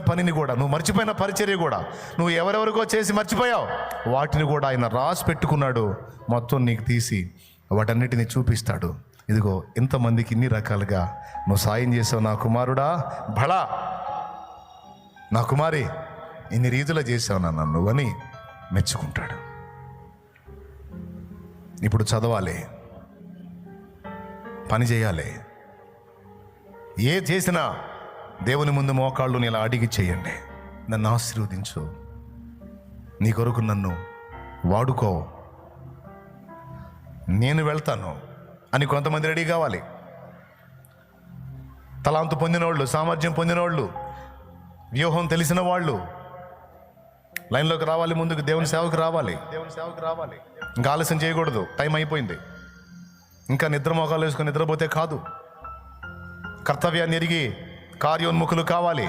పనిని కూడా, నువ్వు మర్చిపోయిన పరిచర్య కూడా, నువ్వు ఎవరెవరికో చేసి మర్చిపోయావు, వాటిని కూడా ఆయన రాసి పెట్టుకున్నాడు. మొత్తం నీకు తీసి వాటన్నిటిని చూపిస్తాడు. ఇదిగో ఇంతమందికి ఇన్ని రకాలుగా నువ్వు సాయం చేసావు నా కుమారుడా, బళా నా కుమారి, ఇన్ని రీతిలో చేసావు నన్ను నువ్వని మెచ్చుకుంటాడు. ఇప్పుడు చదవాలి, పని చేయాలి. ఏ చేసినా దేవుని ముందు మోకాళ్ళు ఇలా అడిగి చేయండి. నన్ను ఆశీర్వదించు, నీ కొరకు నన్ను వాడుకో, నేను వెళ్తాను అని కొంతమంది రెడీ కావాలి. తలాంతు పొందినోళ్ళు, సామర్థ్యం పొందినోళ్ళు, వ్యూహం తెలిసిన వాళ్ళు లైన్లోకి రావాలి, ముందుకు దేవుని సేవకు రావాలి. ఇంకా ఆలస్యం చేయకూడదు, టైం అయిపోయింది. ఇంకా నిద్ర మోకాలు వేసుకొని నిద్రపోతే కాదు. కర్తవ్యాన్ని ఎరిగి కార్యోన్ముఖులు కావాలి.